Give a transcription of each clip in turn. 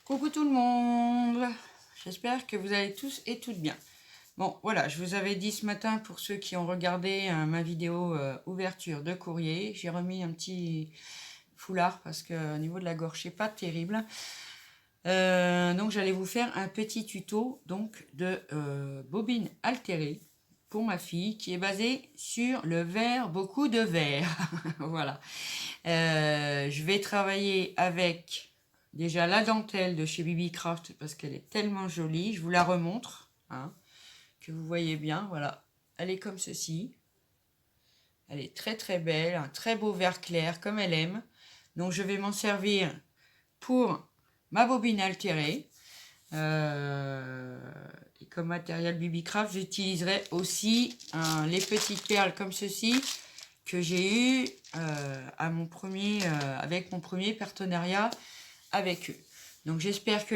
Coucou tout le monde, j'espère que vous allez tous et toutes bien. Bon voilà, je vous avais dit ce matin pour ceux qui ont regardé ma vidéo ouverture de courrier, j'ai remis un petit foulard parce que au niveau de la gorge c'est pas terrible. Donc j'allais vous faire un petit tuto donc de bobine altérée pour ma fille qui est basée sur le verre, beaucoup de verre. Voilà. Je vais travailler avec déjà la dentelle de chez Bibi Craft parce qu'elle est tellement jolie. Je vous la remontre, hein, que vous voyez bien. Voilà, elle est comme ceci. Elle est très très belle, un très beau vert clair comme elle aime. Donc je vais m'en servir pour ma bobine altérée. Et comme matériel Bibi Craft, j'utiliserai aussi les petites perles comme ceci que j'ai eu avec mon premier partenariat avec eux. Donc j'espère que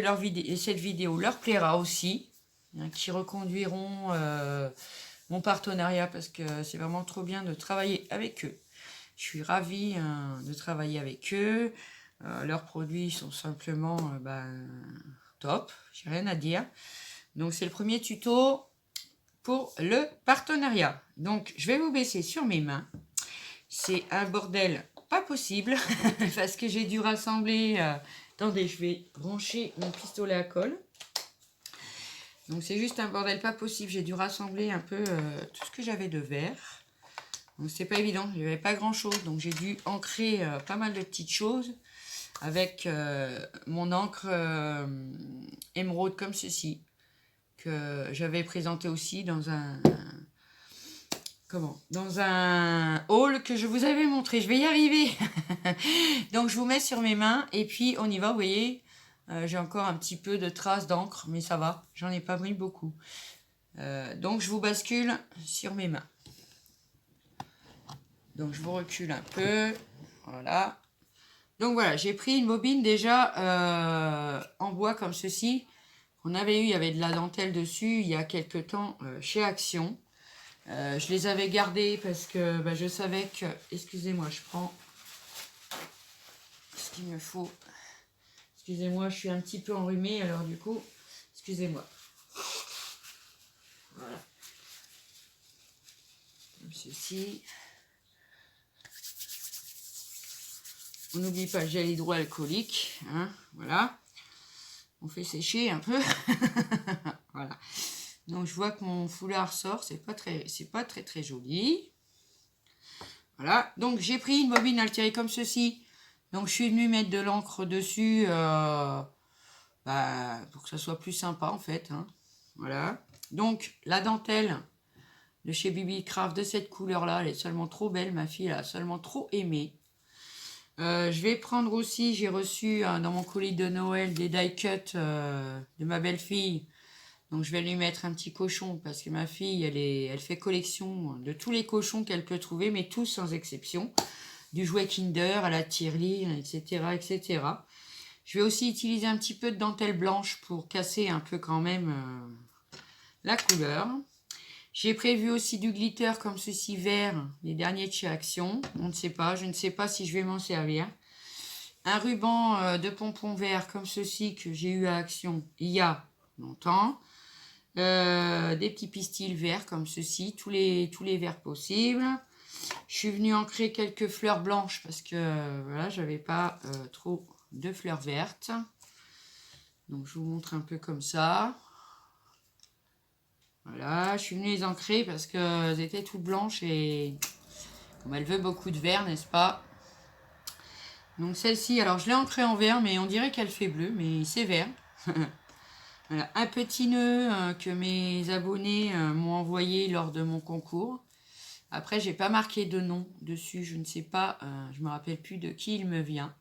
cette vidéo leur plaira aussi, hein, qui reconduiront mon partenariat parce que c'est vraiment trop bien de travailler avec eux. Je suis ravie de travailler avec eux. Leurs produits sont simplement top, j'ai rien à dire. Donc c'est le premier tuto pour le partenariat. Donc je vais vous baisser sur mes mains. C'est un bordel pas possible parce que j'ai dû rassembler... attendez, je vais brancher mon pistolet à colle. Donc c'est juste un bordel pas possible. J'ai dû rassembler un peu tout ce que j'avais de verre. Donc c'est pas évident, il n'y avait pas grand chose. Donc j'ai dû ancrer pas mal de petites choses avec mon encre émeraude comme ceci, que j'avais présenté aussi dans dans un haul que je vous avais montré. Je vais y arriver. Donc je vous mets sur mes mains et puis on y va. Vous voyez, j'ai encore un petit peu de traces d'encre, mais ça va, j'en ai pas pris beaucoup. Donc je vous bascule sur mes mains. Donc je vous recule un peu, voilà. Donc voilà, j'ai pris une bobine déjà en bois comme ceci. On avait eu, il y avait de la dentelle dessus il y a quelques temps chez Action. Je les avais gardés parce que je savais que... Excusez-moi, je prends ce qu'il me faut. Excusez-moi, je suis un petit peu enrhumée, alors du coup, excusez-moi. Voilà. Comme ceci. On n'oublie pas le gel hydroalcoolique. Hein, voilà. On fait sécher un peu. Voilà. Donc je vois que mon foulard sort, c'est pas très joli. Voilà, donc j'ai pris une bobine altérée comme ceci. Donc je suis venue mettre de l'encre dessus pour que ça soit plus sympa en fait. Hein. Voilà. Donc la dentelle de chez Bibi Craft de cette couleur là, elle est seulement trop belle, ma fille elle a seulement trop aimé. Je vais prendre aussi, j'ai reçu dans mon colis de Noël des die cuts de ma belle-fille. Donc je vais lui mettre un petit cochon parce que ma fille, elle fait collection de tous les cochons qu'elle peut trouver, mais tous sans exception. Du jouet Kinder à la tirelire, etc., etc. Je vais aussi utiliser un petit peu de dentelle blanche pour casser un peu quand même la couleur. J'ai prévu aussi du glitter comme ceci vert, les derniers de chez Action. On ne sait pas, je ne sais pas si je vais m'en servir. Un ruban de pompons verts comme ceci que j'ai eu à Action il y a longtemps. Des petits pistils verts comme ceci, tous les verts possibles. Je suis venue ancrer quelques fleurs blanches parce que voilà, j'avais pas trop de fleurs vertes. Donc je vous montre un peu comme ça. Voilà, je suis venue les ancrer parce qu'elles étaient toutes blanches et comme elle veut beaucoup de vert, n'est-ce pas? Donc celle-ci, alors je l'ai ancrée en vert, mais on dirait qu'elle fait bleu, mais c'est vert. Voilà, un petit nœud que mes abonnés m'ont envoyé lors de mon concours. Après, j'ai pas marqué de nom dessus, je ne sais pas, je me rappelle plus de qui il me vient.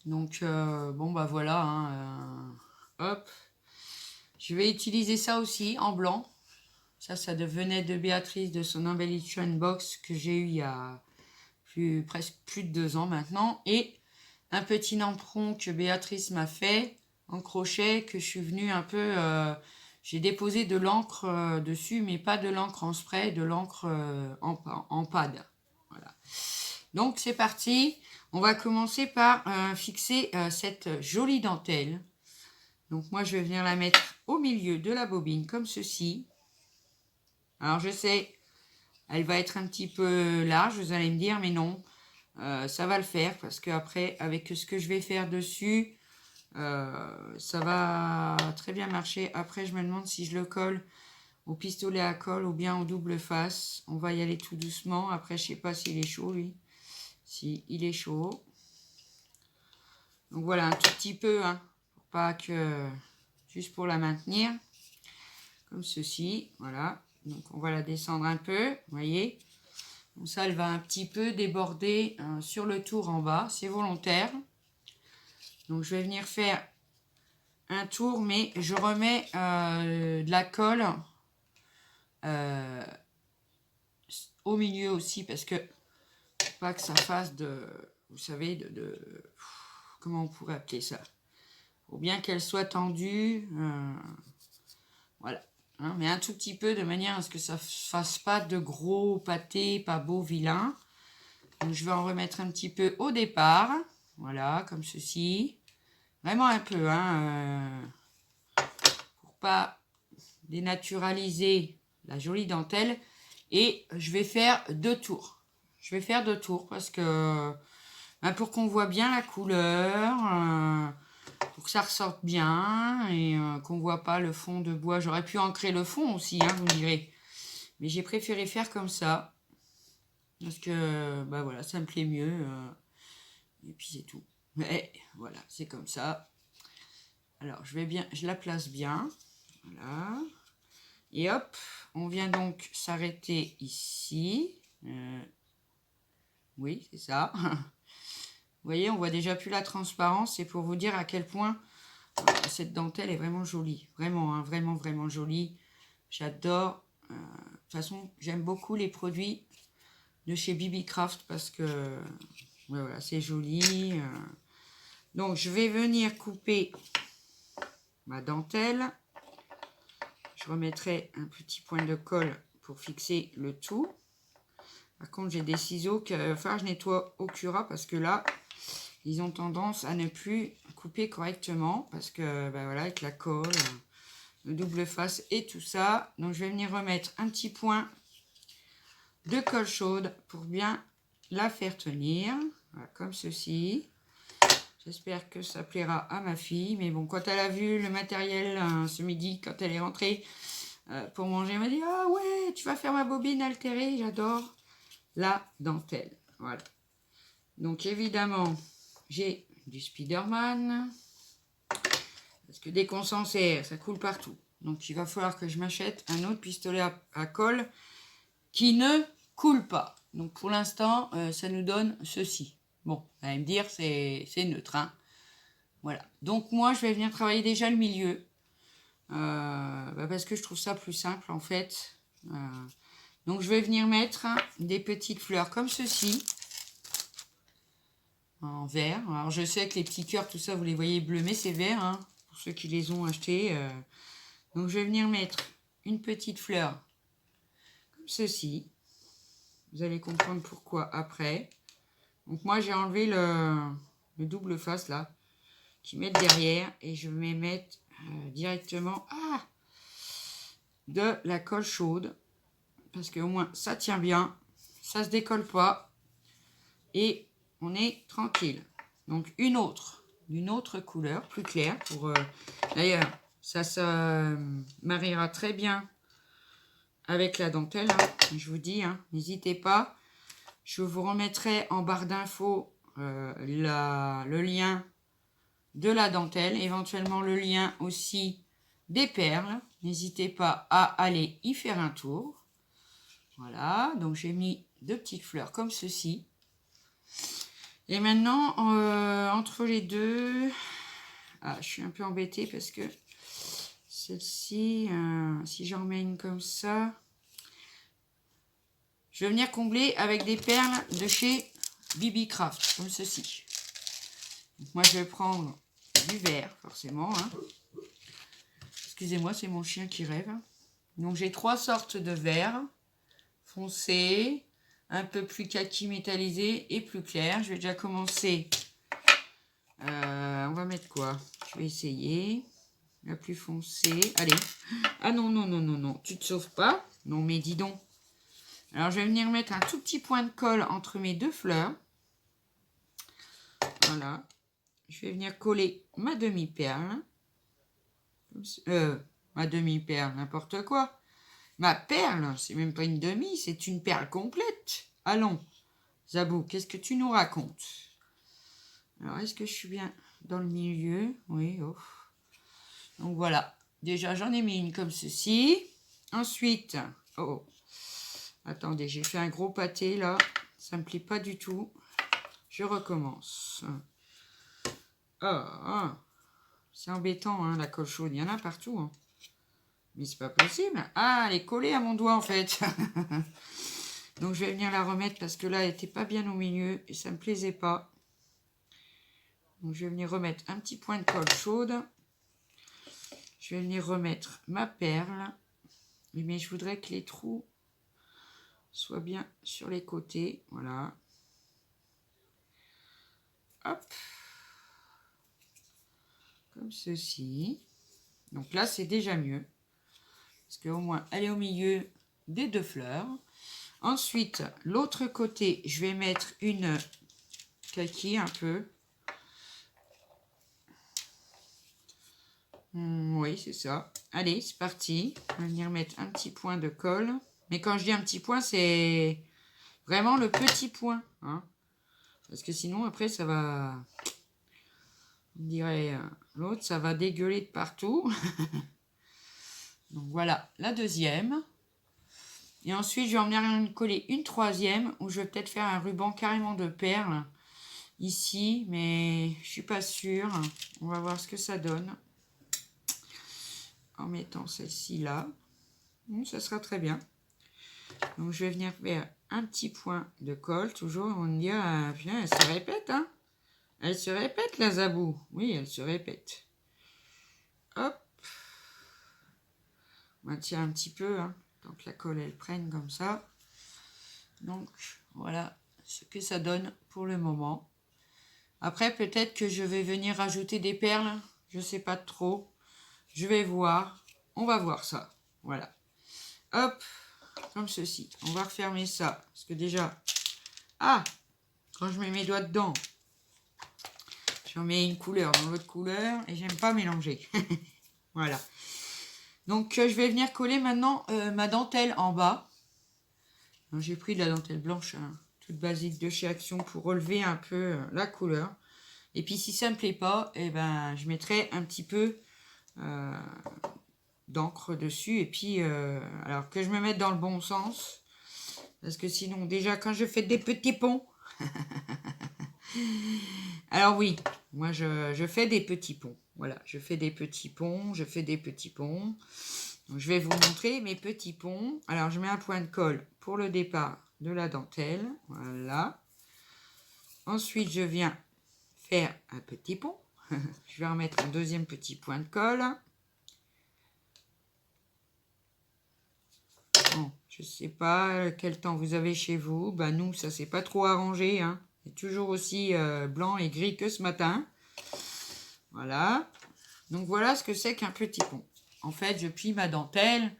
Donc, bon, bah voilà, hein, hop. Je vais utiliser ça aussi en blanc. Ça devenait de Béatrice de son Embellition Box que j'ai eu il y a presque plus de 2 ans maintenant. Et un petit nampron que Béatrice m'a fait en crochet, que je suis venue un peu... j'ai déposé de l'encre dessus, mais pas de l'encre en spray, de l'encre en pad. Voilà. Donc c'est parti. On va commencer par fixer cette jolie dentelle. Donc moi, je vais venir la mettre au milieu de la bobine, comme ceci. Alors, je sais, elle va être un petit peu large, vous allez me dire, mais non, ça va le faire, parce qu'après, avec ce que je vais faire dessus, ça va très bien marcher. Après, je me demande si je le colle au pistolet à colle ou bien au double face. On va y aller tout doucement. Après, je sais pas s'il est chaud, lui. Si, il est chaud. Donc voilà, un tout petit peu, hein, pour pas que... Juste pour la maintenir. Comme ceci, voilà. Donc, on va la descendre un peu, vous voyez. Comme ça, elle va un petit peu déborder sur le tour en bas. C'est volontaire. Donc, je vais venir faire un tour, mais je remets de la colle au milieu aussi, parce que pas que ça fasse de, vous savez, comment on pourrait appeler ça, ou bien qu'elle soit tendue, voilà, hein, mais un tout petit peu de manière à ce que ça fasse pas de gros pâtés, pas beau, vilain. Donc je vais en remettre un petit peu au départ, voilà, comme ceci, vraiment un peu, hein, pour pas dénaturaliser la jolie dentelle. Et je vais faire 2 tours. Je vais faire 2 tours parce que pour qu'on voit bien la couleur, pour que ça ressorte bien et qu'on voit pas le fond de bois. J'aurais pu ancrer le fond aussi, hein, vous me direz. Mais j'ai préféré faire comme ça parce que bah voilà, ça me plaît mieux. Et puis c'est tout. Mais voilà, c'est comme ça. Alors je la place bien. Voilà. Et hop, on vient donc s'arrêter ici. Oui, c'est ça. Vous voyez, on voit déjà plus la transparence. C'est pour vous dire à quel point cette dentelle est vraiment jolie. Vraiment, hein, vraiment, vraiment jolie. J'adore. De toute façon, j'aime beaucoup les produits de chez BB Craft parce que ouais, voilà, c'est joli. Donc, je vais venir couper ma dentelle. Je remettrai un petit point de colle pour fixer le tout. Par contre, j'ai des ciseaux qu'il va falloir que je nettoie au Cura parce que là, ils ont tendance à ne plus couper correctement parce que, ben voilà, avec la colle, le double face et tout ça. Donc, je vais venir remettre un petit point de colle chaude pour bien la faire tenir. Voilà, comme ceci. J'espère que ça plaira à ma fille. Mais bon, quand elle a vu le matériel ce midi, quand elle est rentrée pour manger, elle m'a dit « Ah ouais, tu vas faire ma bobine altérée, j'adore la dentelle. » Voilà. Donc évidemment, j'ai du Spiderman. Parce que dès qu'on s'en sert, ça coule partout. Donc il va falloir que je m'achète un autre pistolet à colle qui ne coule pas. Donc pour l'instant, ça nous donne ceci. Bon, vous allez me dire, c'est neutre. Hein. Voilà. Donc moi, je vais venir travailler déjà le milieu. Parce que je trouve ça plus simple en fait. Donc je vais venir mettre des petites fleurs comme ceci. En vert. Alors je sais que les petits cœurs, tout ça, vous les voyez bleus, mais c'est vert. Hein, pour ceux qui les ont achetés. Donc je vais venir mettre une petite fleur comme ceci. Vous allez comprendre pourquoi après. Donc moi j'ai enlevé le double face là qui met derrière et je vais mettre directement de la colle chaude parce qu'au moins ça tient bien, ça se décolle pas et on est tranquille. Donc une autre couleur plus claire pour d'ailleurs ça se mariera très bien avec la dentelle, hein, je vous dis, hein, n'hésitez pas. Je vous remettrai en barre d'infos le lien de la dentelle, éventuellement le lien aussi des perles. N'hésitez pas à aller y faire un tour. Voilà, donc j'ai mis 2 petites fleurs comme ceci. Et maintenant, entre les deux, je suis un peu embêtée parce que celle-ci, si j'en mets une comme ça, je vais venir combler avec des perles de chez BB Craft, comme ceci. Donc moi, je vais prendre du vert, forcément. Hein. Excusez-moi, c'est mon chien qui rêve. Donc j'ai 3 sortes de vert. Foncé, un peu plus kaki métallisé et plus clair. Je vais déjà commencer. On va mettre quoi? Je vais essayer. la plus foncée. Allez. Ah non, non, non, non, non. Tu te sauves pas. Non, mais dis donc. Alors, je vais venir mettre un tout petit point de colle entre mes deux fleurs. Voilà. Je vais venir coller ma demi-perle. Ma demi-perle, n'importe quoi. Ma perle, c'est même pas une demi, c'est une perle complète. Allons, Zabou, qu'est-ce que tu nous racontes? Alors, est-ce que je suis bien dans le milieu? Oui, oh. Donc voilà. Déjà, j'en ai mis une comme ceci. Ensuite, oh, attendez, j'ai fait un gros pâté là. Ça me plaît pas du tout. Je recommence. Ah, c'est embêtant, hein, la colle chaude. Il y en a partout. Hein. Mais c'est pas possible. Ah, elle est collée à mon doigt en fait. Donc je vais venir la remettre parce que là, elle n'était pas bien au milieu et ça me plaisait pas. Donc je vais venir remettre un petit point de colle chaude. Je vais venir remettre ma perle. Mais je voudrais que les trous soient bien sur les côtés. Voilà. Hop. Comme ceci. Donc là, c'est déjà mieux. Parce qu'au moins, elle est au milieu des deux fleurs. Ensuite, l'autre côté, je vais mettre une kaki un peu. Oui, c'est ça. Allez, c'est parti. On va venir mettre un petit point de colle. Mais quand je dis un petit point, c'est vraiment le petit point. Hein. Parce que sinon, après, ça va... On dirait l'autre, ça va dégueuler de partout. Donc voilà, la deuxième. Et ensuite, je vais en venir coller une troisième où je vais peut-être faire un ruban carrément de perles ici, mais je suis pas sûre. On va voir ce que ça donne en mettant celle-ci là. Ça sera très bien. Donc, je vais venir faire un petit point de colle. Toujours, on me dit, ah, elle se répète, hein. Elle se répète, la Zabou. Oui, elle se répète. Hop. On maintient un petit peu, hein. Donc la colle elle prenne comme ça. Donc voilà ce que ça donne pour le moment. Après peut-être que je vais venir rajouter des perles. Je sais pas trop. Je vais voir. On va voir ça. Voilà. Hop. Comme ceci. On va refermer ça. Parce que déjà... Ah, quand je mets mes doigts dedans, j'en mets une couleur dans l'autre couleur. Et j'aime pas mélanger. Voilà. Donc, je vais venir coller maintenant ma dentelle en bas. J'ai pris de la dentelle blanche, hein, toute basique de chez Action pour relever un peu la couleur. Et puis, si ça ne me plaît pas, eh ben, je mettrai un petit peu d'encre dessus. Et puis, alors que je me mette dans le bon sens. Parce que sinon, déjà, quand je fais des petits ponts... Alors oui, moi, je fais des petits ponts. Voilà, je fais des petits ponts, je fais des petits ponts. Donc, je vais vous montrer mes petits ponts. Alors, je mets un point de colle pour le départ de la dentelle. Voilà. Ensuite, je viens faire un petit pont. Je vais remettre un deuxième petit point de colle. Bon, je ne sais pas quel temps vous avez chez vous. Ben, nous, ça ne s'est pas trop arrangé. Hein. C'est toujours aussi blanc et gris que ce matin. Voilà. Donc, voilà ce que c'est qu'un petit pont. En fait, je plie ma dentelle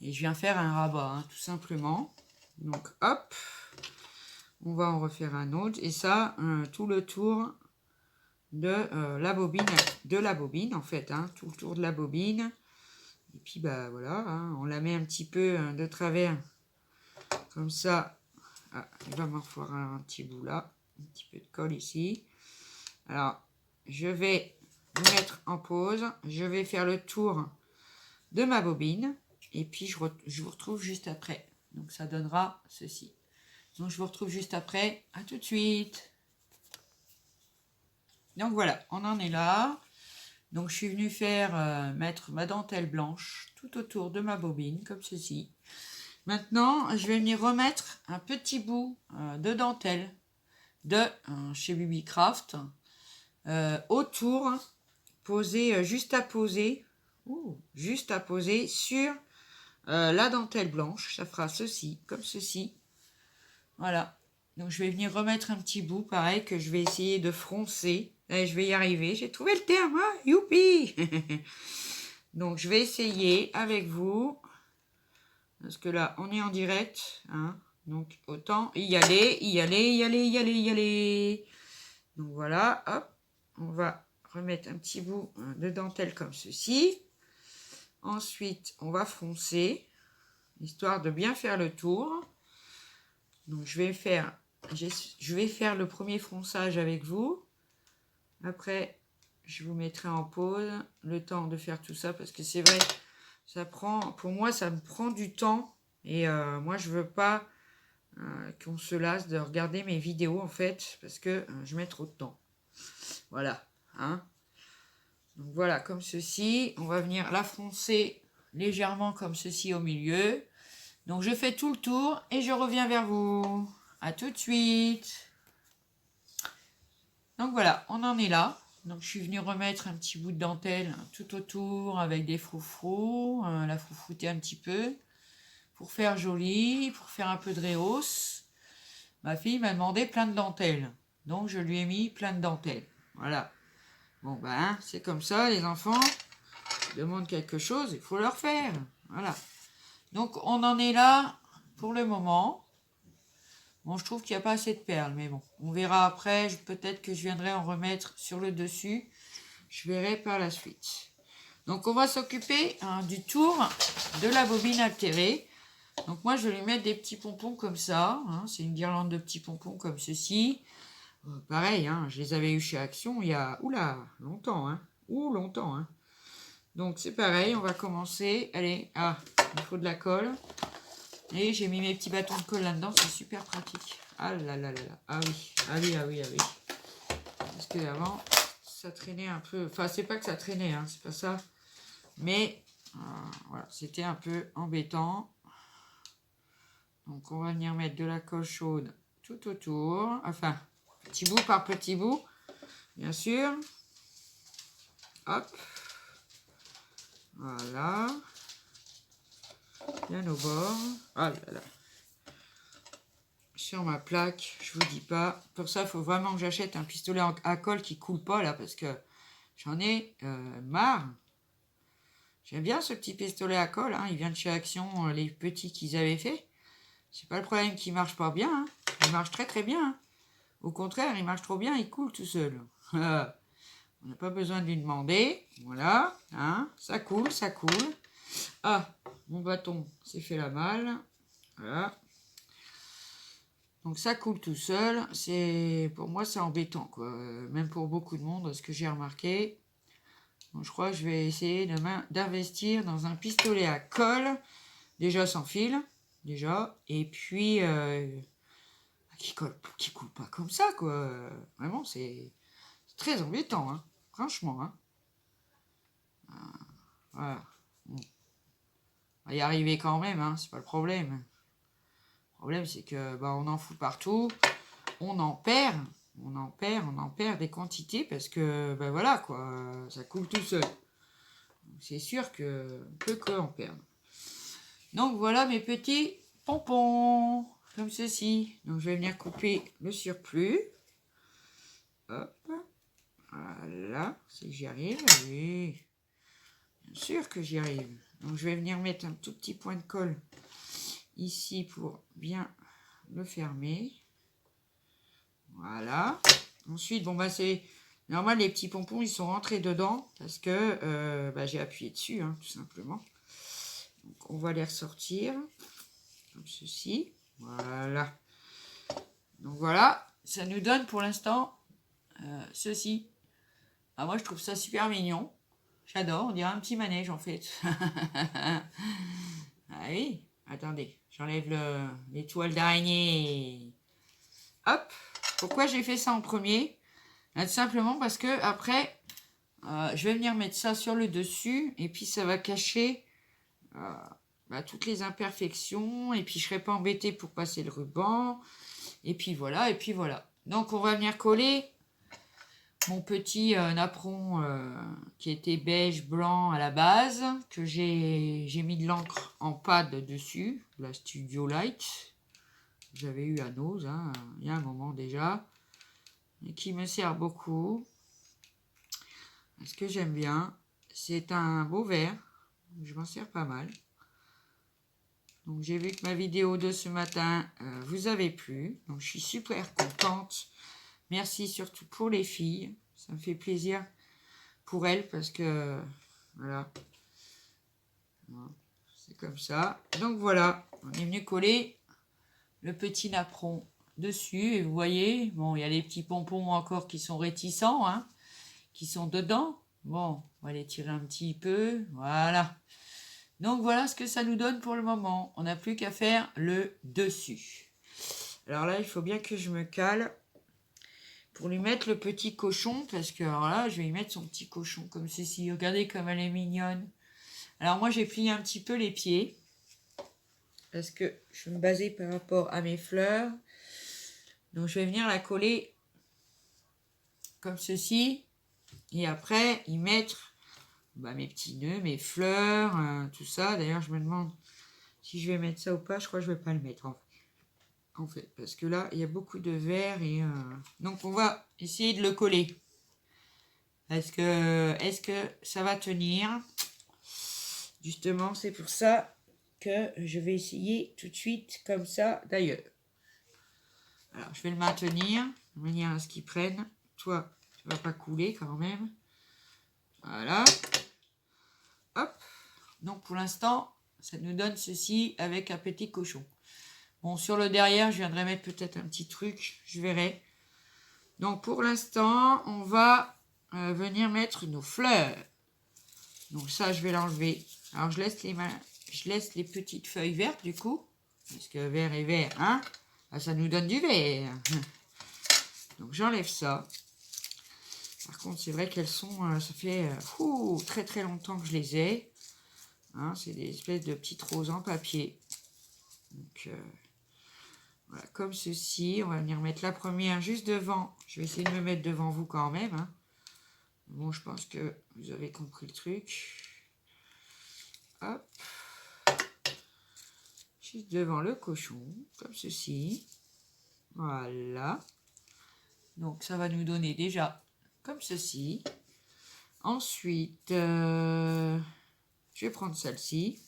et je viens faire un rabat, hein, tout simplement. Donc, hop, on va en refaire un autre. Et ça, tout le tour de la bobine, en fait, hein, tout le tour de la bobine. Et puis, bah voilà, hein, on la met un petit peu de travers, comme ça. Ah, il va m'en faire un petit bout là, un petit peu de colle ici. Alors, je vais mettre en pause. Je vais faire le tour de ma bobine. Et puis, je vous retrouve juste après. Donc, ça donnera ceci. Donc, je vous retrouve juste après. À tout de suite. Donc, voilà, on en est là. Donc, je suis venue faire mettre ma dentelle blanche tout autour de ma bobine, comme ceci. Maintenant, je vais venir remettre un petit bout de dentelle de chez Bibi Craft autour, posé, juste à poser sur la dentelle blanche. Ça fera ceci, comme ceci. Voilà. Donc, je vais venir remettre un petit bout, pareil, que je vais essayer de froncer. Et je vais y arriver. J'ai trouvé le terme. Hein, youpi. Donc, je vais essayer avec vous. Parce que là, on est en direct. Hein, donc, autant y aller, y aller, y aller, y aller, y aller. Donc, voilà. Hop. On va remettre un petit bout de dentelle comme ceci. Ensuite, on va froncer. Histoire de bien faire le tour. Donc, je vais faire le premier fronçage avec vous. Après, je vous mettrai en pause le temps de faire tout ça parce que c'est vrai, pour moi, ça me prend du temps et moi, je veux pas qu'on se lasse de regarder mes vidéos en fait parce que je mets trop de temps. Voilà, hein. Donc voilà, comme ceci, on va venir la froncer légèrement comme ceci au milieu. Donc je fais tout le tour et je reviens vers vous. À tout de suite. Donc voilà, on en est là. Donc je suis venue remettre un petit bout de dentelle tout autour avec des froufrous, la froufrouter un petit peu pour faire joli, pour faire un peu de rehausse. Ma fille m'a demandé plein de dentelles, donc je lui ai mis plein de dentelles. Voilà. Bon ben, c'est comme ça, les enfants demandent quelque chose, il faut leur faire. Voilà. Donc on en est là pour le moment. Bon, je trouve qu'il n'y a pas assez de perles, mais bon, on verra après. Peut-être que je viendrai en remettre sur le dessus. Je verrai par la suite. Donc, on va s'occuper du tour de la bobine altérée. Donc, moi, je vais lui mettre des petits pompons comme ça. Hein. C'est une guirlande de petits pompons comme ceci. Pareil, hein, je les avais eu chez Action il y a, longtemps. Hein. Longtemps. Hein. Donc, c'est pareil, on va commencer. Allez, il faut de la colle. Et j'ai mis mes petits bâtons de colle là-dedans, c'est super pratique. Ah là là là là. Ah oui, ah oui, ah oui, ah oui. Parce que avant, ça traînait un peu. Enfin, c'est pas que ça traînait, hein, c'est pas ça. Mais voilà, c'était un peu embêtant. Donc on va venir mettre de la colle chaude tout autour. Enfin, petit bout par petit bout, bien sûr. Hop. Voilà. Bien au bord. Ah là là. Sur ma plaque, je vous dis pas. Pour ça, il faut vraiment que j'achète un pistolet à colle qui coule pas là, parce que j'en ai marre. J'aime bien ce petit pistolet à colle, hein. Il vient de chez Action, les petits qu'ils avaient fait. C'est pas le problème qu'il marche pas bien, hein. Il marche très très bien. Hein. Au contraire, il marche trop bien, il coule tout seul. On n'a pas besoin de lui demander. Voilà, hein. Ça coule, ça coule. Ah, mon bâton s'est fait la malle. Voilà. Donc ça coule tout seul, pour moi c'est embêtant quoi, même pour beaucoup de monde, ce que j'ai remarqué. Donc, je crois que je vais essayer d'investir dans un pistolet à colle, déjà sans fil, déjà, et puis qui coule pas comme ça quoi. Vraiment c'est très embêtant, hein, franchement. Hein. Voilà. Bon. On va y arriver quand même, hein, c'est pas le problème. Le problème c'est que on en fout partout. On en perd des quantités parce que, voilà, quoi, ça coule tout seul. C'est sûr que peut en perdre. Donc, voilà mes petits pompons, comme ceci. Donc, je vais venir couper le surplus. Hop. Voilà, si j'y arrive, oui. Bien sûr que j'y arrive. Donc, je vais venir mettre un tout petit point de colle ici pour bien le fermer. Voilà. Ensuite, c'est normal, les petits pompons, ils sont rentrés dedans parce que j'ai appuyé dessus, hein, tout simplement. Donc, on va les ressortir comme ceci. Voilà. Donc, voilà. Ça nous donne pour l'instant ceci. Ah, moi, je trouve ça super mignon. J'adore. On dirait un petit manège, en fait. Ah oui. Attendez. J'enlève les toiles d'araignée. Hop. Pourquoi j'ai fait ça en premier? Tout simplement parce que après, je vais venir mettre ça sur le dessus et puis ça va cacher toutes les imperfections et puis je serai pas embêtée pour passer le ruban et puis voilà. Donc on va venir coller mon petit napperon qui était beige blanc à la base, que j'ai mis de l'encre en pad dessus, la Studio Light. J'avais eu à Nose, hein, il y a un moment déjà. Et qui me sert beaucoup. Ce que j'aime bien, c'est un beau vert. Je m'en sers pas mal. Donc j'ai vu que ma vidéo de ce matin vous avait plu. Donc je suis super contente. Merci surtout pour les filles. Ça me fait plaisir pour elles parce que voilà. C'est comme ça. Donc voilà, on est venu coller le petit napperon dessus. Et vous voyez, bon, il y a les petits pompons encore qui sont réticents, hein, qui sont dedans. Bon, on va les tirer un petit peu. Voilà. Donc voilà ce que ça nous donne pour le moment. On n'a plus qu'à faire le dessus. Alors là, il faut bien que je me cale pour lui mettre le petit cochon. Parce que alors là, je vais lui mettre son petit cochon comme ceci. Regardez comme elle est mignonne. Alors moi, j'ai plié un petit peu les pieds. Parce que je vais me baser par rapport à mes fleurs. Donc je vais venir la coller comme ceci. Et après, y mettre mes petits nœuds, mes fleurs, tout ça. D'ailleurs, je me demande si je vais mettre ça ou pas. Je crois que je ne vais pas le mettre en fait. Parce que là, il y a beaucoup de vert. Et donc on va essayer de le coller. Est-ce que ça va tenir? Justement, c'est pour ça que je vais essayer tout de suite comme ça d'ailleurs. Alors, je vais le maintenir de manière à ce qu'il prenne. Toi, tu vas pas couler quand même. Voilà. Hop. Donc, pour l'instant, ça nous donne ceci avec un petit cochon. Bon, sur le derrière, je viendrai mettre peut-être un petit truc. Je verrai. Donc, pour l'instant, on va venir mettre nos fleurs. Donc, ça, je vais l'enlever. Alors, je laisse les petites feuilles vertes, du coup. Parce que vert et vert, hein. Ah, ça nous donne du vert. Donc, j'enlève ça. Par contre, c'est vrai qu'elles sont... ça fait très très longtemps que je les ai. Hein, c'est des espèces de petites roses en papier. Donc, voilà, comme ceci. On va venir mettre la première juste devant. Je vais essayer de me mettre devant vous quand même. Hein. Bon, je pense que vous avez compris le truc. Hop. Juste devant le cochon, comme ceci. Voilà. Donc, ça va nous donner déjà comme ceci. Ensuite, je vais prendre celle-ci.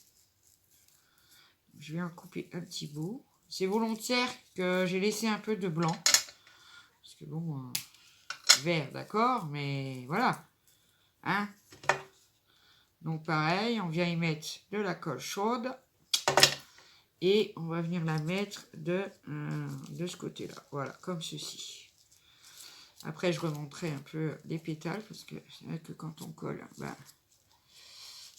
Je vais en couper un petit bout. C'est volontaire que j'ai laissé un peu de blanc. Parce que bon, vert, d'accord, mais voilà. Hein? Donc pareil, on vient y mettre de la colle chaude. Et on va venir la mettre de ce côté-là. Voilà, comme ceci. Après, je remonterai un peu les pétales. Parce que c'est vrai que quand on colle,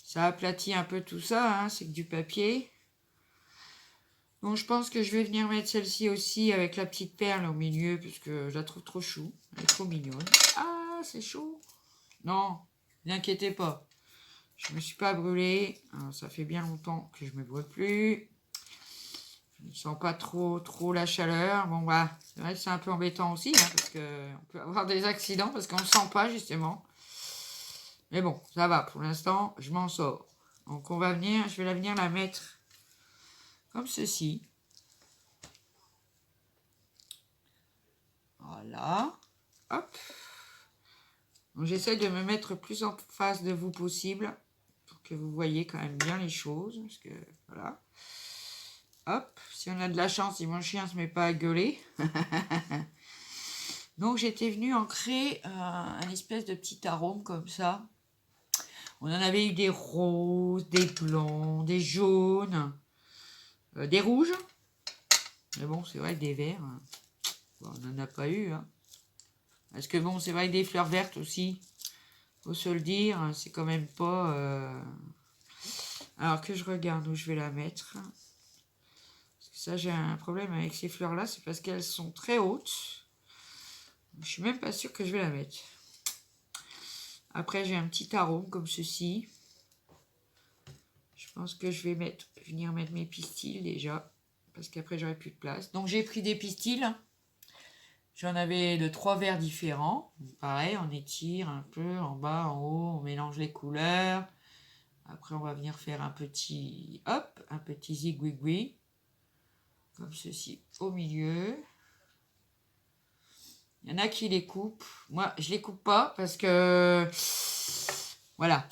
ça aplatit un peu tout ça. Hein, c'est que du papier. Donc je pense que je vais venir mettre celle-ci aussi avec la petite perle au milieu. Parce que je la trouve trop chou. Elle est trop mignonne. Ah, c'est chaud. Non, n'inquiétez pas. Je ne me suis pas brûlée. Alors, ça fait bien longtemps que je ne me brûle plus. Je ne sens pas trop la chaleur. Bon, bah, c'est vrai que c'est un peu embêtant aussi, hein, parce qu'on peut avoir des accidents, parce qu'on ne sent pas, justement. Mais bon, ça va. Pour l'instant, je m'en sors. Donc, je vais venir la mettre comme ceci. Voilà. Hop. Donc, j'essaie de me mettre plus en face de vous possible, pour que vous voyez quand même bien les choses, parce que, voilà. Hop, si on a de la chance, si mon chien ne se met pas à gueuler. Donc j'étais venue en créer un espèce de petit arôme comme ça. On en avait eu des roses, des blancs, des jaunes, des rouges. Mais bon, c'est vrai que des verts, on n'en a pas eu. Hein. Parce que bon, c'est vrai que des fleurs vertes aussi, faut se le dire, c'est quand même pas... Alors que je regarde où je vais la mettre. Ça, j'ai un problème avec ces fleurs-là, c'est parce qu'elles sont très hautes. Je suis même pas sûre que je vais la mettre. Après, j'ai un petit arôme comme ceci. Je pense que je vais venir mettre mes pistils déjà, parce qu'après, j'aurai plus de place. Donc, j'ai pris des pistils. J'en avais de 3 verres différents. Pareil, on étire un peu en bas, en haut, on mélange les couleurs. Après, on va venir faire un petit zigouigoui. Comme ceci au milieu. Il y en a qui les coupent. Moi, je les coupe pas parce que Voilà.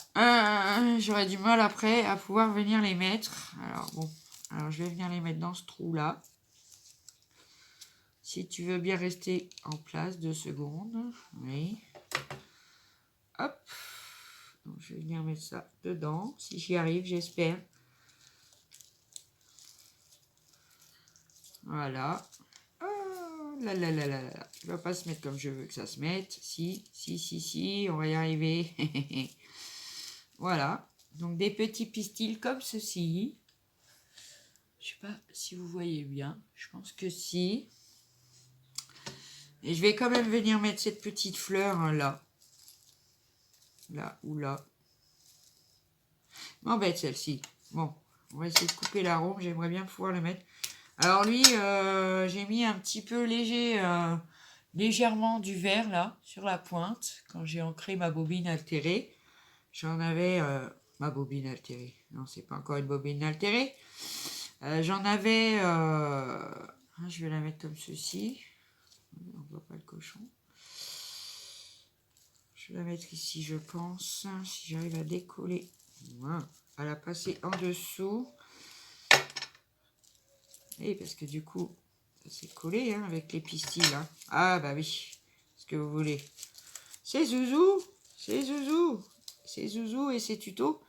J'aurais du mal après à pouvoir venir les mettre. Alors bon, alors je vais venir les mettre dans ce trou-là. Si tu veux bien rester en place 2 secondes. Oui. Hop. Donc, je vais venir mettre ça dedans. Si j'y arrive, j'espère. Voilà. Oh là là là là là. Il ne va pas se mettre comme je veux que ça se mette. Si, on va y arriver. Voilà. Donc des petits pistils comme ceci. Je sais pas si vous voyez bien. Je pense que si. Et je vais quand même venir mettre cette petite fleur hein, là. Là ou là. M'embête celle-ci. Bon, on va essayer de couper l'arôme. J'aimerais bien pouvoir le mettre. Alors lui, j'ai mis un petit peu légèrement du vert là, sur la pointe. Quand j'ai ancré ma bobine altérée. J'en avais... ma bobine altérée. Non, c'est pas encore une bobine altérée. J'en avais... je vais la mettre comme ceci. On voit pas le cochon. Je vais la mettre ici, je pense. Si j'arrive à décoller. Voilà. À la passer en dessous. Et parce que du coup, ça s'est collé hein, avec les pistils. Hein. Ah bah oui. Ce que vous voulez. C'est Zouzou. C'est Zouzou. C'est Zouzou et c'est tuto.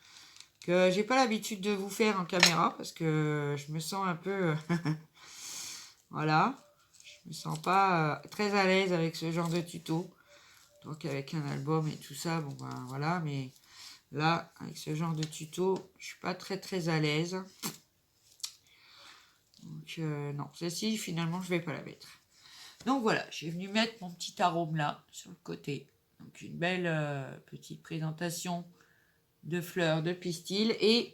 Que j'ai pas l'habitude de vous faire en caméra. Parce que je me sens un peu... voilà. Je me sens pas très à l'aise avec ce genre de tuto. Donc avec un album et tout ça, bon ben voilà, mais là, avec ce genre de tuto, je suis pas très à l'aise. Donc non, celle-ci, finalement, je vais pas la mettre. Donc voilà, j'ai venu mettre mon petit arôme là, sur le côté. Donc une belle petite présentation de fleurs, de pistils. Et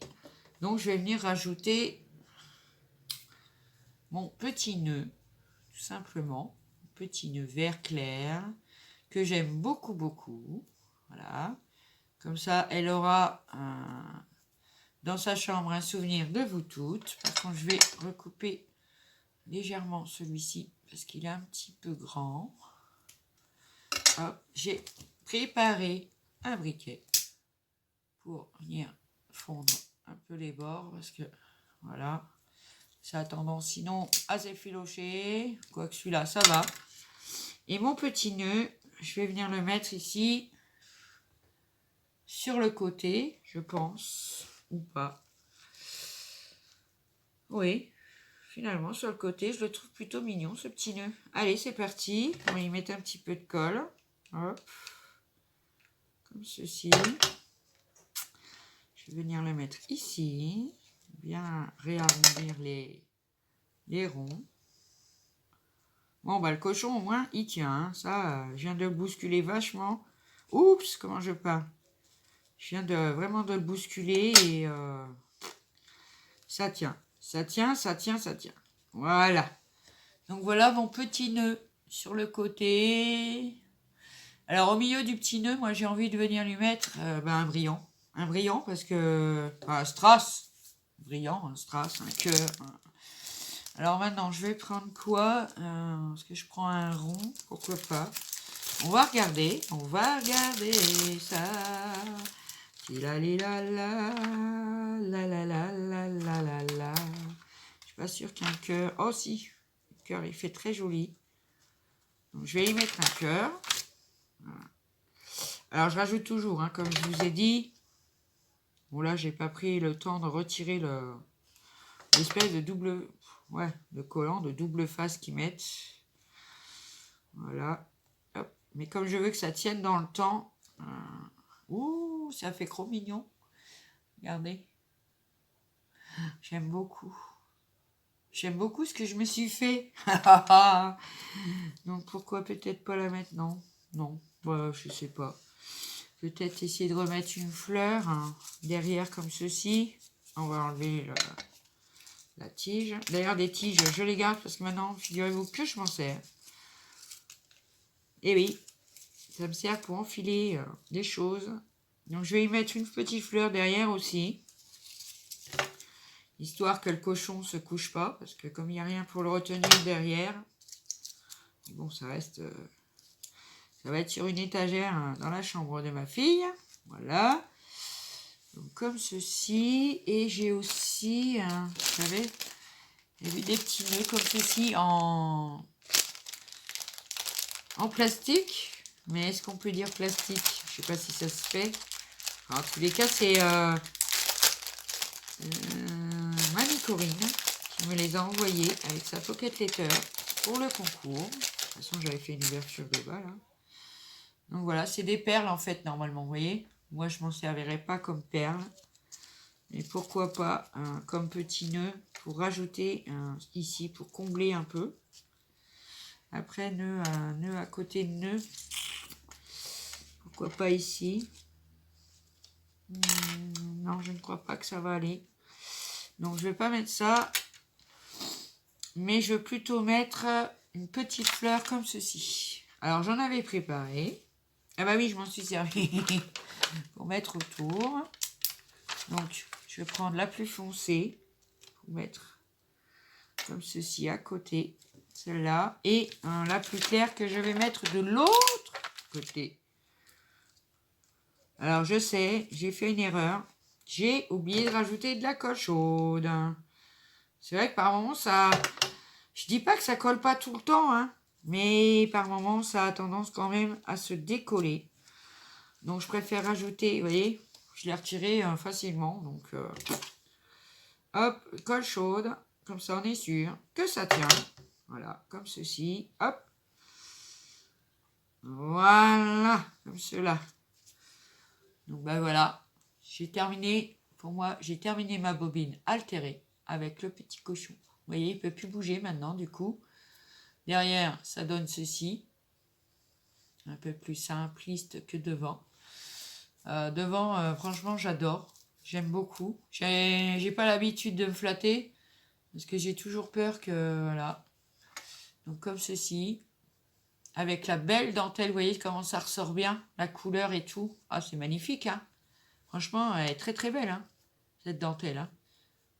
donc je vais venir rajouter mon petit nœud, tout simplement. Petit nœud vert clair, que j'aime beaucoup. Voilà. Comme ça, elle aura dans sa chambre un souvenir de vous toutes. Par contre, je vais recouper légèrement celui-ci parce qu'il est un petit peu grand. Hop, j'ai préparé un briquet pour venir fondre un peu les bords parce que voilà, ça a tendance sinon à s'effilocher. Quoique celui-là, ça va. Et mon petit nœud, je vais venir le mettre ici sur le côté, je pense, ou pas. Oui, finalement, sur le côté, je le trouve plutôt mignon, ce petit nœud. Allez, c'est parti. On va y mettre un petit peu de colle. Hop. Comme ceci. Je vais venir le mettre ici. Bien réarrondir les ronds. Bon, bah, le cochon, au moins, il tient. Hein. Ça, je viens de le bousculer vachement. Oups, comment je parle. Je viens vraiment de le bousculer et ça tient. Ça tient. Voilà. Donc voilà mon petit nœud sur le côté. Alors au milieu du petit nœud, moi j'ai envie de venir lui mettre un brillant. Un brillant parce que... un strass. Brillant, un strass, un cœur. Alors maintenant, je vais prendre quoi est-ce que je prends un rond? Pourquoi pas? On va regarder ça. La la la la la la la la la la. Je suis pas sûre qu'un cœur. Oh si, le cœur il fait très joli. Donc je vais y mettre un cœur. Voilà. Alors je rajoute toujours, hein, comme je vous ai dit. Bon là j'ai pas pris le temps de retirer l'espèce de double, ouais, de collant de double face qu'ils mettent. Voilà. Hop. Mais comme je veux que ça tienne dans le temps. Ouh, ça fait trop mignon. Regardez. J'aime beaucoup. J'aime beaucoup ce que je me suis fait. Donc pourquoi peut-être pas la mettre? Non. Non. Voilà, je sais pas. Peut-être essayer de remettre une fleur hein, derrière comme ceci. On va enlever la tige. D'ailleurs, des tiges, je les garde parce que maintenant, figurez-vous que je m'en sers. Et oui, ça me sert pour enfiler des choses. Donc je vais y mettre une petite fleur derrière aussi. Histoire que le cochon se couche pas. Parce que comme il n'y a rien pour le retenir derrière. Bon, ça reste... ça va être sur une étagère dans la chambre de ma fille. Voilà. Donc, comme ceci. Et j'ai aussi, vous savez, des petits nœuds comme ceci en plastique. Mais est-ce qu'on peut dire plastique? Je sais pas si ça se fait. En tous les cas, c'est Mamie Corinne qui me les a envoyés avec sa pocket letter pour le concours. De toute façon, j'avais fait une ouverture globale. Hein. Donc voilà, c'est des perles en fait, normalement, vous voyez. Moi, je m'en servirai pas comme perles. Et pourquoi pas comme petit nœud pour rajouter ici, pour combler un peu. Après, nœud à côté de nœud. Pourquoi pas ici? Non, je ne crois pas que ça va aller. Donc, je vais pas mettre ça. Mais je vais plutôt mettre une petite fleur comme ceci. Alors, j'en avais préparé. Ah bah oui, je m'en suis servi pour mettre autour. Donc, je vais prendre la plus foncée pour mettre comme ceci à côté. Celle-là. Et la plus claire que je vais mettre de l'autre côté. Alors, je sais, j'ai fait une erreur. J'ai oublié de rajouter de la colle chaude. C'est vrai que par moment, ça... Je dis pas que ça colle pas tout le temps, hein. Mais par moment, ça a tendance quand même à se décoller. Donc, je préfère rajouter, vous voyez, je l'ai retiré facilement. Donc, hop, colle chaude. Comme ça, on est sûr que ça tient. Voilà, comme ceci. Hop. Voilà, comme cela. Donc, ben voilà. J'ai terminé, pour moi, j'ai terminé ma bobine altérée avec le petit cochon. Vous voyez, il ne peut plus bouger maintenant, du coup. Derrière, ça donne ceci. Un peu plus simpliste que devant. Devant, franchement, j'adore. J'aime beaucoup. J'ai pas l'habitude de me flatter. Parce que j'ai toujours peur que... Voilà. Donc, comme ceci. Avec la belle dentelle. Vous voyez comment ça ressort bien. La couleur et tout. Ah, c'est magnifique, hein. Franchement, elle est très très belle, hein, cette dentelle. Hein.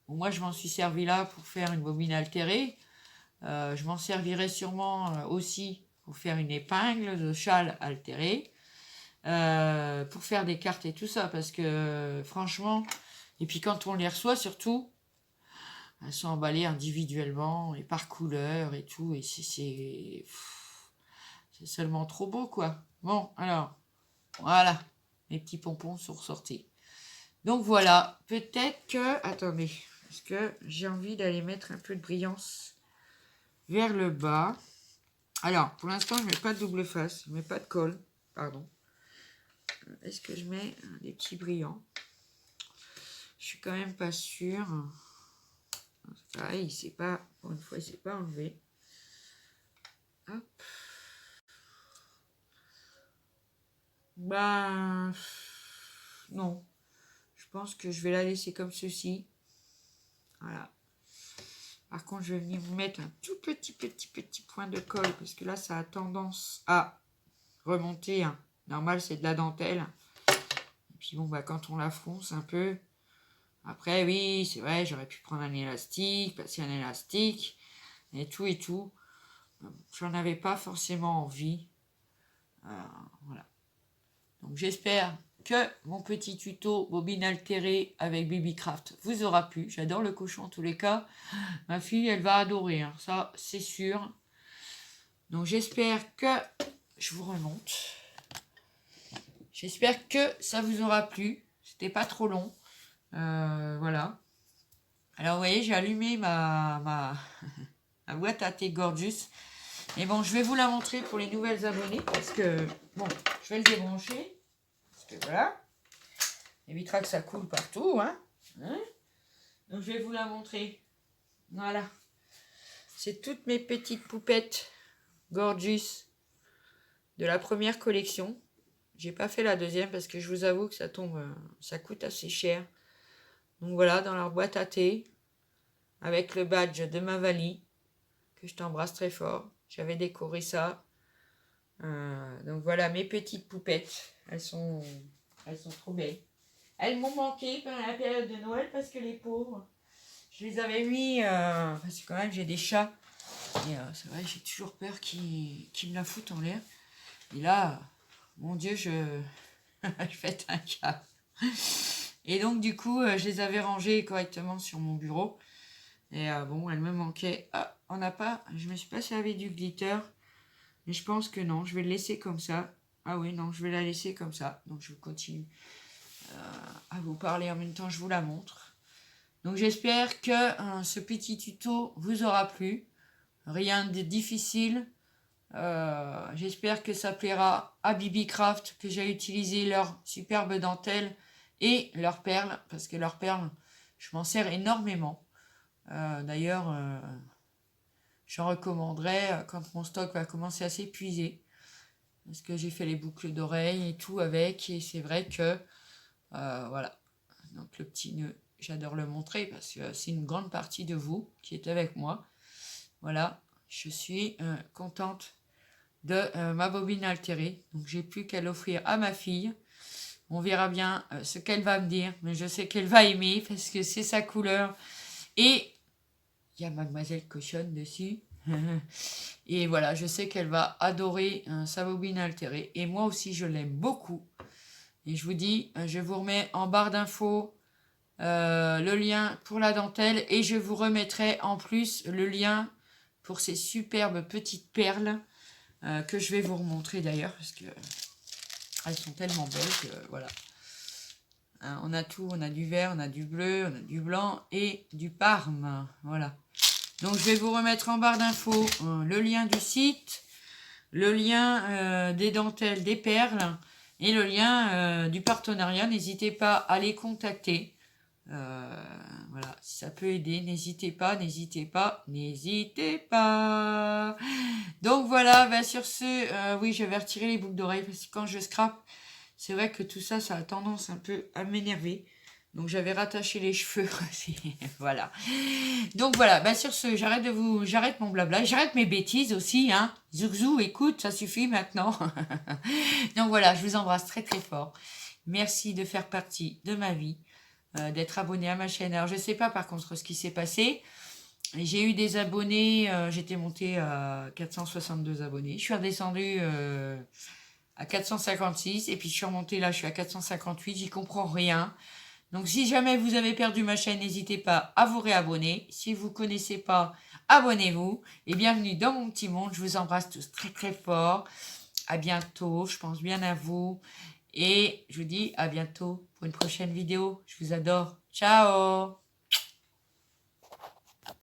Bon, moi, je m'en suis servi là pour faire une bobine altérée. Je m'en servirai sûrement aussi pour faire une épingle de châle altérée. Pour faire des cartes et tout ça. Parce que franchement... Et puis quand on les reçoit surtout, elles sont emballées individuellement et par couleur et tout. Et c'est seulement trop beau, quoi. Bon, alors, voilà. Mes petits pompons sont ressortis. Donc voilà, peut-être que... Attendez, parce que j'ai envie d'aller mettre un peu de brillance vers le bas. Alors, pour l'instant, je ne mets pas de double face, je ne mets pas de colle, pardon. Est-ce que je mets des petits brillants? Je suis quand même pas sûre. Pareil, c'est pas... Pour une fois, il ne s'est pas enlevé. Hop. Ben... Non. Je pense que je vais la laisser comme ceci. Voilà. Par contre, je vais venir vous mettre un tout petit point de colle. Parce que là, ça a tendance à remonter. Hein. Normal, c'est de la dentelle. Et puis bon, bah, quand on la fronce un peu... Après, oui, c'est vrai, j'aurais pu prendre un élastique, passer un élastique. Et tout et tout. J'en avais pas forcément envie. Voilà. Donc, j'espère que mon petit tuto bobine altérée avec BabyCraft vous aura plu. J'adore le cochon en tous les cas. Ma fille, elle va adorer. Hein. Ça, c'est sûr. Donc, j'espère que... Je vous remonte. J'espère que ça vous aura plu. C'était pas trop long. Voilà. Alors, vous voyez, j'ai allumé ma boîte à thé Gorgeous. Et bon, je vais vous la montrer pour les nouvelles abonnées. Parce que, bon, je vais le débrancher. Parce que voilà. Évitera que ça coule partout. Hein. Donc, je vais vous la montrer. Voilà. C'est toutes mes petites poupettes Gorgeous de la première collection. J'ai pas fait la deuxième parce que je vous avoue que ça tombe, ça coûte assez cher. Donc voilà, dans leur boîte à thé, avec le badge de Mavali, que je t'embrasse très fort. J'avais décoré ça. Donc voilà, mes petites poupettes. Elles sont trop belles. Elles m'ont manqué pendant la période de Noël parce que les pauvres, je les avais mis, parce que quand même j'ai des chats. Et c'est vrai, j'ai toujours peur qu'ils me la foutent en l'air. Et là, mon Dieu, je pète un câble. Et donc, du coup, je les avais rangés correctement sur mon bureau. Et bon, elle me manquait. Ah, on n'a pas... Je me suis pas servi du glitter. Mais je pense que non, je vais le laisser comme ça. Ah oui, non, je vais la laisser comme ça. Donc, je continue à vous parler en même temps, je vous la montre. Donc, j'espère que ce petit tuto vous aura plu. Rien de difficile. J'espère que ça plaira à Bibi Craft, que j'ai utilisé leur superbe dentelle et leurs perles, parce que leurs perles, je m'en sers énormément. D'ailleurs, j'en recommanderais quand mon stock va commencer à s'épuiser, parce que j'ai fait les boucles d'oreilles et tout avec, et c'est vrai que voilà. Donc le petit nœud, j'adore le montrer parce que c'est une grande partie de vous qui est avec moi. Voilà, je suis contente de ma bobine altérée. Donc j'ai plus qu'à l'offrir à ma fille. On verra bien ce qu'elle va me dire, mais je sais qu'elle va aimer parce que c'est sa couleur. Et il y a Mademoiselle Cochonne dessus. Et voilà, je sais qu'elle va adorer sa bobine altérée. Et moi aussi, je l'aime beaucoup. Et je vous dis, je vous remets en barre d'infos le lien pour la dentelle. Et je vous remettrai en plus le lien pour ces superbes petites perles que je vais vous remontrer d'ailleurs. Parce que elles sont tellement belles que voilà. On a tout, on a du vert, on a du bleu, on a du blanc et du parme. Voilà. Donc je vais vous remettre en barre d'infos le lien du site, le lien des dentelles, des perles et le lien du partenariat. N'hésitez pas à les contacter. Voilà, si ça peut aider, n'hésitez pas, n'hésitez pas, n'hésitez pas. Donc voilà, bah sur ce, oui, je vais retirer les boucles d'oreilles parce que quand je scrape, c'est vrai que tout ça, ça a tendance un peu à m'énerver. Donc j'avais rattaché les cheveux aussi. Voilà. Donc voilà, bah sur ce, j'arrête mon blabla, j'arrête mes bêtises aussi, hein. Zouzou, écoute, ça suffit maintenant. Donc voilà, je vous embrasse très très fort. Merci de faire partie de ma vie, d'être abonné à ma chaîne. Alors je sais pas par contre ce qui s'est passé. J'ai eu des abonnés, j'étais montée à 462 abonnés. Je suis redescendue à 456 et puis je suis remontée là, je suis à 458, j'y comprends rien. Donc si jamais vous avez perdu ma chaîne, n'hésitez pas à vous réabonner. Si vous ne connaissez pas, abonnez-vous. Et bienvenue dans mon petit monde. Je vous embrasse tous très très fort. À bientôt, je pense bien à vous. Et je vous dis à bientôt pour une prochaine vidéo. Je vous adore. Ciao!